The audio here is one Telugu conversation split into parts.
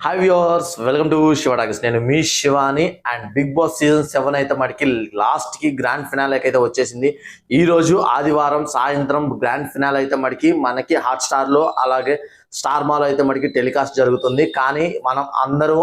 Hi viewers, welcome to Shiva talkies. నేను మీ Shivani. And Bigg Boss season 7 అయితే మనకి లాస్ట్కి గ్రాండ్ ఫినాలేకి అయితే వచ్చేసింది. ఈ రోజు ఆదివారం సాయంత్రం గ్రాండ్ ఫినాలే అయితే మనకి హాట్స్టార్లో అలాగే స్టార్ మాలో అయితే టెలికాస్ట్ జరుగుతుంది. కానీ మనం అందరూ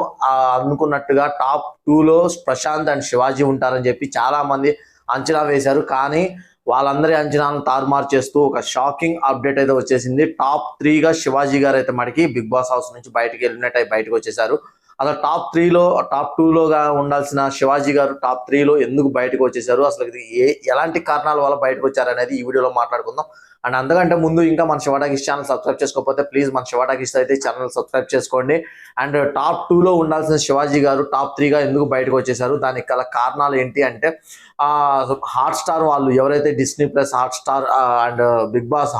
అనుకున్నట్టుగా టాప్ 2లో ప్రశాంత్ అండ్ శివాజీ ఉంటారని చెప్పి చాలా మంది అంచనా వేశారు. కానీ వాళ్ళందరి అంచనాలను తారుమారు చేస్తూ ఒక షాకింగ్ అప్డేట్ అయితే వచ్చేసింది. టాప్ 3గా శివాజీ గారు అయితే బిగ్ బాస్ హౌస్ నుంచి బయటకు వెళ్ళినట్టు బయటకు వచ్చేసారు. అసలు టాప్ 3లో టాప్ 2లోగా ఉండాల్సిన శివాజీ గారు టాప్ 3లో ఎందుకు బయటకు వచ్చేసారు, అసలు ఎలాంటి కారణాల వల్ల బయటకు వచ్చారు అనేది ఈ వీడియోలో మాట్లాడుకుందాం. అండ్ అంతకంటే ముందు ఇంకా మన శివ టాకీస్ ఛానల్ సబ్స్క్రైబ్ చేసుకోకపోతే ప్లీజ్ మన శివ టాకీస్ అయితే ఛానల్ సబ్స్క్రైబ్ చేసుకోండి. అండ్ టాప్ 2లో ఉండాల్సిన శివాజీ గారు టాప్ 3గా ఎందుకు బయటకు వచ్చేసారు, దానికి గల కారణాలు ఏంటి అంటే హాట్స్టార్ వాళ్ళు ఎవరైతే Disney plus Hotstar and Bigg Boss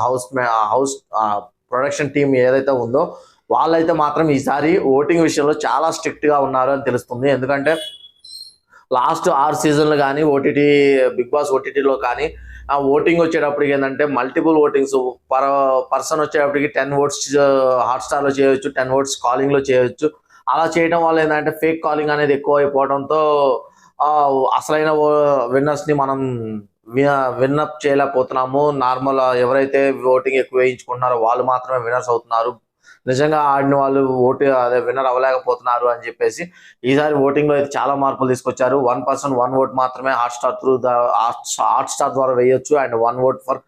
house production team ఏదైతే ఉందో వాళ్ళైతే మాత్రం ఈసారి ఓటింగ్ విషయంలో చాలా స్ట్రిక్ట్గా ఉన్నారు అని తెలుస్తుంది. ఎందుకంటే లాస్ట్ 6 సీజన్లు కానీ బిగ్ బాస్ ఓటీటీలో కానీ ఆ ఓటింగ్ వచ్చేటప్పటికి ఏంటంటే మల్టిపుల్ ఓటింగ్స్ పర్సన్ వచ్చేటప్పటికి 10 ఓట్స్ హాట్స్టార్లో చేయొచ్చు, 10 ఓట్స్ కాలింగ్లో చేయొచ్చు. అలా చేయడం వల్ల ఏంటంటే ఫేక్ కాలింగ్ అనేది ఎక్కువ అయిపోవడంతో అసలైన విన్నర్స్ని మనం విన్నప్ చేయలేకపోతున్నాము. నార్మల్ ఎవరైతే ఓటింగ్ ఎక్కువ వేయించుకుంటున్నారో వాళ్ళు మాత్రమే విన్నర్స్ అవుతున్నారు. నిజంగా ఆడిన వాళ్ళు విన్నర్ అవ్వలేకపోతున్నారు అని చెప్పేసి ఈసారి ఓటింగ్ లో అయితే చాలా మార్పులు తీసుకొచ్చారు. 1 పర్సన్ 1 ఓట్ మాత్రమే హాట్స్టార్ ద్వారా వేయొచ్చు and 1 vote for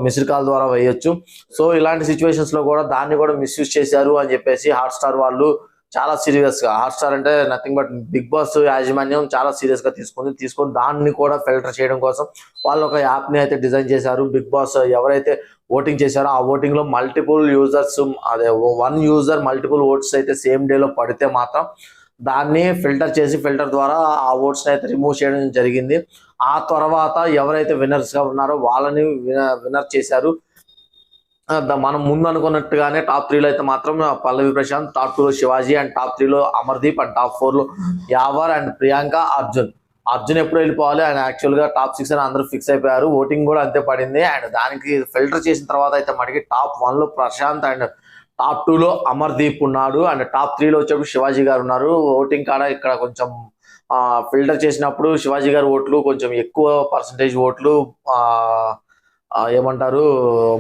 missed call ద్వారా వేయొచ్చు. సో ఇలాంటి సిచ్యువేషన్స్ లో కూడా దాన్ని కూడా మిస్యూజ్ చేశారు అని చెప్పేసి హాట్స్టార్ వాళ్ళు చాలా సీరియస్ గా, హాట్స్టార్ అంటే నథింగ్ బట్ బిగ్ బాస్ యాజమాన్యం చాలా సీరియస్ గా తీసుకొని దాన్ని కూడా ఫిల్టర్ చేయడం కోసం వాళ్ళు ఒక యాప్ ని అయితే డిజైన్ చేశారు. బిగ్ బాస్ ఎవరైతే ఓటింగ్ చేశారో ఆ ఓటింగ్ లో మల్టిపుల్ యూజర్స్, అదే 1 యూజర్ మల్టిపుల్ ఓట్స్ అయితే సేమ్ డేలో పడితే మాత్రం దాన్ని ఫిల్టర్ ద్వారా ఆ ఓట్స్ అయితే రిమూవ్ చేయడం జరిగింది. ఆ తర్వాత ఎవరైతే విన్నర్స్ గా ఉన్నారో వాళ్ళని విన్నర్ చేశారు. మనం ముందు అనుకున్నట్టుగానే టాప్ 3లో అయితే మాత్రం పల్లవి ప్రశాంత్, టాప్ 2లో శివాజీ అండ్ టాప్ 3లో అమర్దీప్ అండ్ టాప్ 4లో యావర్ అండ్ ప్రియాంక, అర్జున్ ఎప్పుడు వెళ్ళిపోవాలి. ఆయన యాక్చువల్గా టాప్ 6 అని అందరూ ఫిక్స్ అయిపోయారు. ఓటింగ్ కూడా అంతే పడింది. అండ్ దానికి ఫిల్టర్ చేసిన తర్వాత అయితే టాప్ 1లో ప్రశాంత్ అండ్ టాప్ 2లో అమర్దీప్ ఉన్నాడు. అండ్ టాప్ 3లో వచ్చేప్పుడు శివాజీ గారు ఉన్నారు. ఓటింగ్ కాడ ఇక్కడ కొంచెం ఫిల్టర్ చేసినప్పుడు శివాజీ గారు ఓట్లు కొంచెం ఎక్కువ పర్సంటేజ్ ఓట్లు ఏమంటారు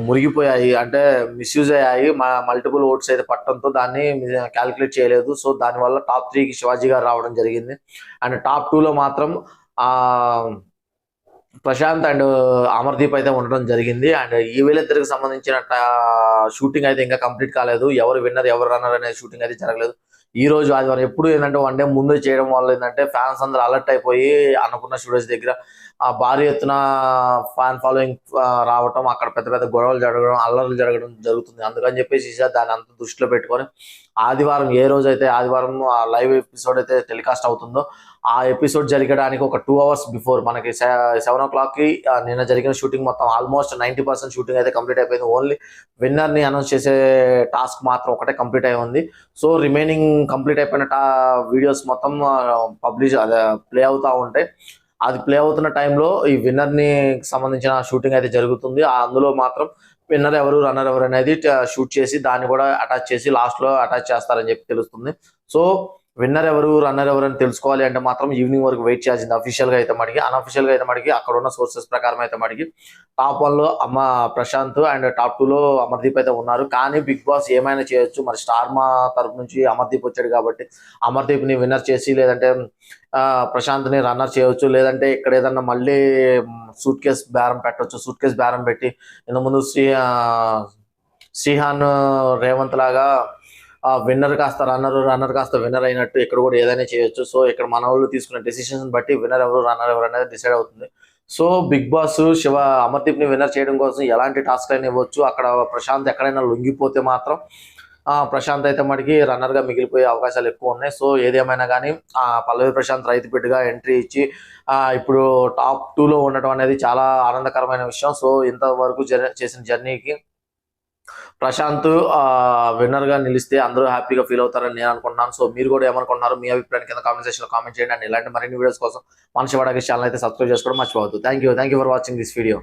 మురిగిపోయాయి, అంటే మిస్యూజ్ అయ్యాయి. మల్టిపుల్ ఓట్స్ అయితే పట్టడంతో దాన్ని క్యాలిక్యులేట్ చేయలేదు. సో దానివల్ల టాప్ 3కి శివాజీ గారు రావడం జరిగింది. అండ్ టాప్ 2లో మాత్రం ప్రశాంత్ అండ్ అమర్దీప్ అయితే ఉండడం జరిగింది. అండ్ ఈ వీళ్ళిద్దరికి సంబంధించిన షూటింగ్ అయితే ఇంకా కంప్లీట్ కాలేదు. ఎవరు విన్నర్ ఎవరు రన్నర్ అనే షూటింగ్ అయితే జరగలేదు. ఈ రోజు ఆదివారం ఎప్పుడు ఏంటంటే 1 డే ముందు చేయడం వల్ల ఏంటంటే ఫ్యాన్స్ అందరూ అలర్ట్ అయిపోయి అనుకున్న స్టూడియోస్ దగ్గర భారీ ఎత్తున ఫ్యాన్ ఫాలోయింగ్ రావటం, అక్కడ పెద్ద పెద్ద గొడవలు జరగడం, అల్లర్లు జరగడం జరుగుతుంది. అందుకని చెప్పేసి దాన్ని అంత దృష్టిలో పెట్టుకొని ఆదివారం ఏ రోజు అయితే ఆదివారం లైవ్ ఎపిసోడ్ అయితే టెలికాస్ట్ అవుతుందో ఆ ఎపిసోడ్ జరగడానికి ఒక 2 అవర్స్ బిఫోర్ మనకి 7 o'clockకి నిన్న జరిగిన షూటింగ్ మొత్తం ఆల్మోస్ట్ 90% షూటింగ్ అయితే కంప్లీట్ అయిపోయింది. ఓన్లీ విన్నర్ని అనౌన్స్ చేసే టాస్క్ మాత్రం ఒకటే కంప్లీట్ అయి ఉంది. సో రిమైనింగ్ కంప్లీట్ అయిపోయిన వీడియోస్ మొత్తం ప్లే అవుతూ ఉంటాయి. అది ప్లే అవుతున్న టైంలో ఈ విన్నర్ని సంబంధించిన షూటింగ్ అయితే జరుగుతుంది. అందులో మాత్రం విన్నర్ ఎవరు రన్నర్ ఎవరు అనేది షూట్ చేసి దాన్ని కూడా అటాచ్ చేసి లాస్ట్లో అటాచ్ చేస్తారని చెప్పి తెలుస్తుంది. సో విన్నర్ ఎవరు రన్నర్ ఎవరు అని తెలుసుకోవాలి అంటే మాత్రం ఈవినింగ్ వరకు వెయిట్ చేయాల్సింది. అఫీషియల్గా అయితే అన్అఫీషియల్గా అయితే అక్కడ ఉన్న సోర్సెస్ ప్రకారం అయితే టాప్ 1లో ప్రశాంత్ అండ్ టాప్ 2లో అమర్దీప్ అయితే ఉన్నారు. కానీ బిగ్ బాస్ ఏమైనా చేయొచ్చు. మరి స్టార్ మా తరపు నుంచి అమర్దీప్ వచ్చాడు కాబట్టి అమర్దీప్ని విన్నర్ చేసి లేదంటే ప్రశాంత్ని రన్నర్ చేయవచ్చు. లేదంటే ఇక్కడ ఏదన్నా మళ్ళీ సూట్ కేస్ బేరం పెట్టవచ్చు. సూట్ కేస్ బేరం పెట్టి ఇంతకుముందు శ్రీహాన్ రేవంత్ లాగా విన్నర్ కాస్త రన్నర్ కాస్త విన్నర్ అయినట్టు ఇక్కడ కూడా ఏదైనా చేయొచ్చు. సో ఇక్కడ మన వాళ్ళు తీసుకున్న డెసిషన్స్ బట్టి విన్నర్ ఎవరు రన్నర్ ఎవరు అనేది డిసైడ్ అవుతుంది. సో బిగ్ బాస్ అమర్దీప్ ని విన్నర్ చేయడం కోసం ఎలాంటి టాస్క్ అయినా ఇవ్వచ్చు. అక్కడ ప్రశాంత్ ఎక్కడైనా లొంగిపోతే మాత్రం ప్రశాంత్ అయితే రన్నర్ గా మిగిలిపోయే అవకాశాలు ఎక్కువ ఉన్నాయి. సో ఏదేమైనా కానీ పల్లవి ప్రశాంత్ రైతు బిడ్డగా ఎంట్రీ ఇచ్చి ఇప్పుడు టాప్ 2లో ఉండటం అనేది చాలా ఆనందకరమైన విషయం. సో ఇంతవరకు చేసిన జర్నీకి ప్రశాంత్ విన్నర్ గా నిలిస్తే అందరూ హ్యాపీగా ఫీల్ అవుతారని నేను అనుకుంటున్నాను. సో మీరు కూడా ఏమనుకుంటున్నారు, మీ అభిప్రాయం కింద కామెంట్ సెక్షన్ లో కామెంట్ చేయండి. అండ్ ఇలాంటి మరిన్ని వీడియోస్ కోసం మన శివ టాకీస్ ఛానల్ అయితే సబ్స్క్రైబ్ చేసుకోవడం మర్చిపోవద్దు. Thank you for watching this video.